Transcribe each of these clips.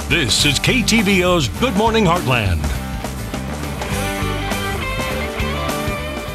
This is KTVO's Good Morning Heartland.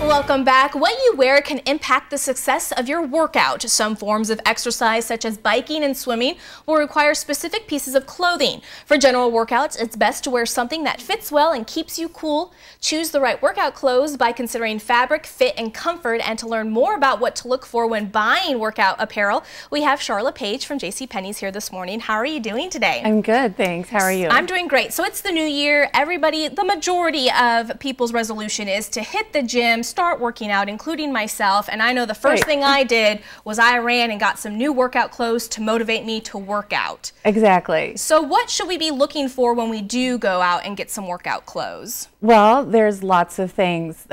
Welcome back. What you wear can impact the success of your workout. Some forms of exercise, such as biking and swimming, will require specific pieces of clothing. For general workouts, it's best to wear something that fits well and keeps you cool. Choose the right workout clothes by considering fabric, fit, and comfort. And to learn more about what to look for when buying workout apparel, we have Charlotte Page from JCPenney's here this morning. How are you doing today? I'm good, thanks. How are you? I'm doing great. So it's the new year. Everybody, the majority of people's resolution is to hit the gym, start working out, including myself. And I know the first thing I did was I ran and got some new workout clothes to motivate me to work out. Exactly. So what should we be looking for when we do go out and get some workout clothes? Well, there's lots of things.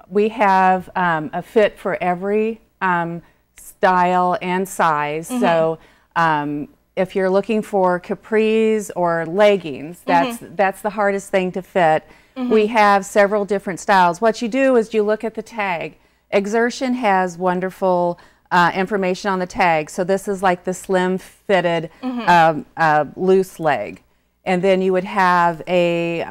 We have a fit for every style and size. So if you're looking for capris or leggings, that's the hardest thing to fit. We have several different styles. What you do is you look at the tag. Exertion has wonderful information on the tag. So this is like the slim fitted loose leg. And then you would have a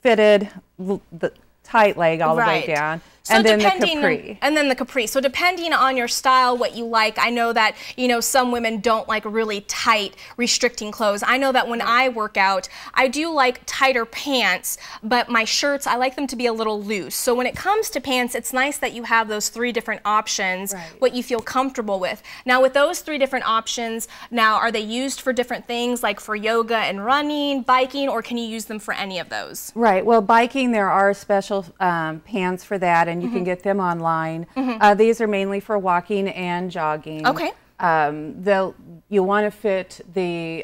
fitted the tight leg all the way down. So and then the capri. And then the capri. So depending on your style, what you like, I know that, you know, some women don't like really tight, restricting clothes. I know that when I work out, I do like tighter pants, but my shirts, I like them to be a little loose. So when it comes to pants, it's nice that you have those 3 different options, what you feel comfortable with. Now with those 3 different options, now are they used for different things, like for yoga and running, biking, or can you use them for any of those? Right. Well, biking, there are special pants for that, and you can get them online. These are mainly for walking and jogging. Okay. You want to fit the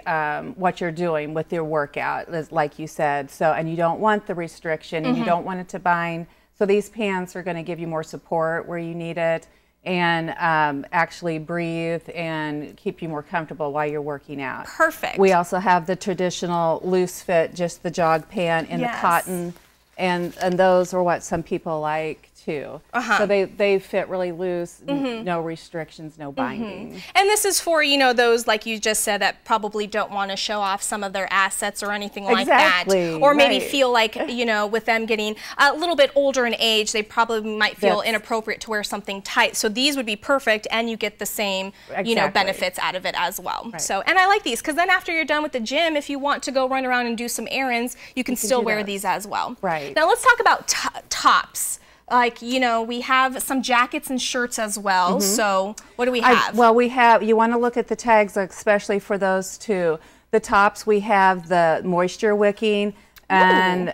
what you're doing with your workout, like you said. So, and you don't want the restriction, and you don't want it to bind. So these pants are going to give you more support where you need it, and actually breathe and keep you more comfortable while you're working out. Perfect. We also have the traditional loose fit, just the jog pant in the cotton. And those are what some people like too. So they fit really loose, no restrictions, no binding. And this is for, you know, those, like you just said, that probably don't want to show off some of their assets or anything like that. Or maybe feel like, you know, with them getting a little bit older in age, they probably might feel inappropriate to wear something tight. So these would be perfect, and you get the same, you know, benefits out of it as well. So, and I like these, because then after you're done with the gym, if you want to go run around and do some errands, you can still wear these as well. Now let's talk about tops. Like, you know, we have some jackets and shirts as well. So what do we have? Well, we have, you want to look at the tags, especially for those two. The tops, we have the moisture wicking, and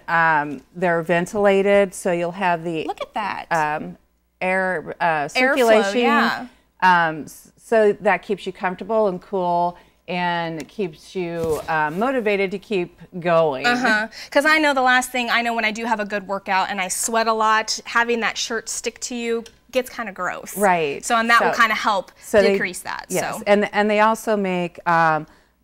they're ventilated, so you'll have the look at that air circulation. So that keeps you comfortable and cool, and keeps you motivated to keep going. Because I know the last thing, I know when I do have a good workout and I sweat a lot, having that shirt stick to you gets kind of gross. So, and that will kind of help decrease that. Yes, and they also make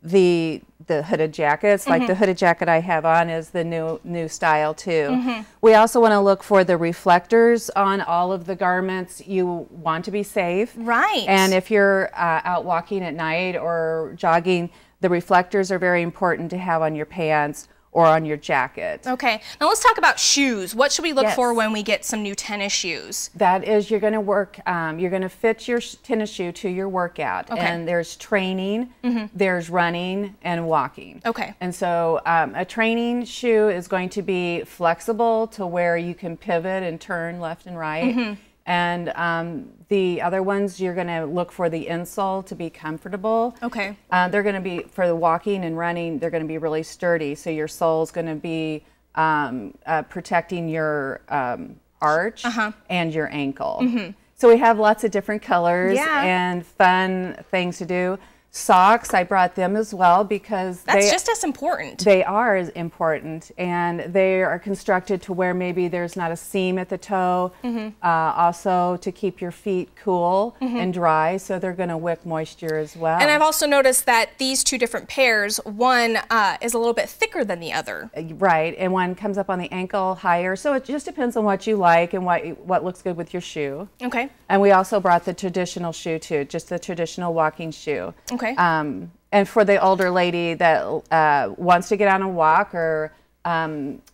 the hooded jackets, like the hooded jacket I have on is the new style too. We also want to look for the reflectors on all of the garments. You want to be safe. And if you're out walking at night or jogging, the reflectors are very important to have on your pants or on your jacket. Okay, now let's talk about shoes. What should we look for when we get some new tennis shoes? That is, you're going to work, you're going to fit your tennis shoe to your workout. And there's training, there's running, and walking. And so a training shoe is going to be flexible to where you can pivot and turn left and right. And the other ones, you're going to look for the insole to be comfortable. They're going to be, for the walking and running, they're going to be really sturdy. So your sole's going to be protecting your arch and your ankle. So we have lots of different colors and fun things to do. Socks, I brought them as well because that's just as important. They are as important, and they are constructed to where maybe there's not a seam at the toe, also to keep your feet cool and dry, so they're going to wick moisture as well. And I've also noticed that these two different pairs, one is a little bit thicker than the other. Right, and one comes up on the ankle higher, so it just depends on what you like and what looks good with your shoe. Okay. And we also brought the traditional shoe too, just the traditional walking shoe. Okay. And for the older lady that wants to get on a walk or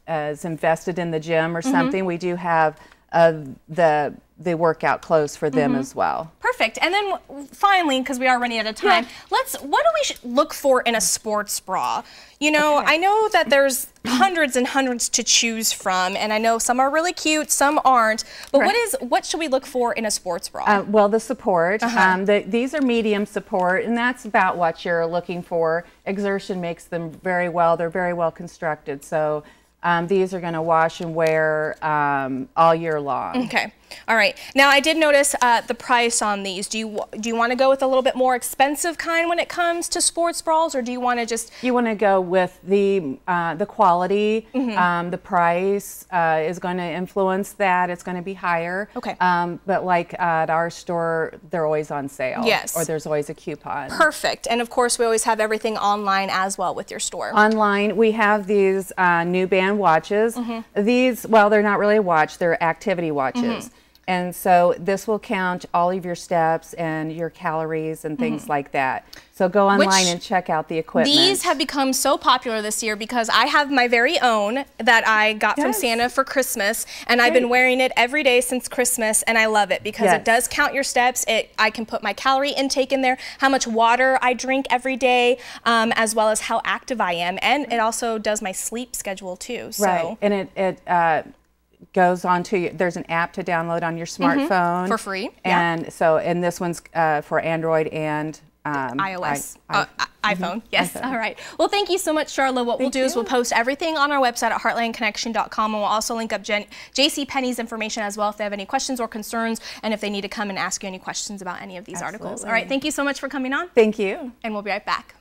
is invested in the gym or something, we do have the workout clothes for them as well. Perfect. And then finally, because we are running out of time, what do we look for in a sports bra? You know, I know that there's hundreds and hundreds to choose from, and I know some are really cute, some aren't. But what should we look for in a sports bra? Well, the support. These are medium support, and that's about what you're looking for. Exertion makes them very well. They're very well constructed. So these are going to wash and wear all year long. Okay. All right. Now, I did notice the price on these. Do you want to go with a little bit more expensive kind when it comes to sports bras, or do you want to just... You want to go with the quality. The price is going to influence that. It's going to be higher. Okay. But like at our store, they're always on sale. Yes. Or there's always a coupon. Perfect. And of course, we always have everything online as well with your store. Online, we have these New Band watches. These, well, they're not really a watch. They're activity watches. And so this will count all of your steps and your calories and things like that. So go online and check out the equipment. These have become so popular this year because I have my very own that I got from Santa for Christmas, and I've been wearing it every day since Christmas, and I love it because it does count your steps. I can put my calorie intake in there, how much water I drink every day, as well as how active I am, and it also does my sleep schedule too. So. And it goes on to, there's an app to download on your smartphone for free, and so, and this one's for Android and iOS, iPhone. Yes. iPhone. All right. Well, thank you so much, Charla. What we'll do is we'll post everything on our website at heartlandconnection.com, and we'll also link up JCPenney's information as well if they have any questions or concerns, and if they need to come and ask you any questions about any of these articles. All right. Thank you so much for coming on. Thank you. And we'll be right back.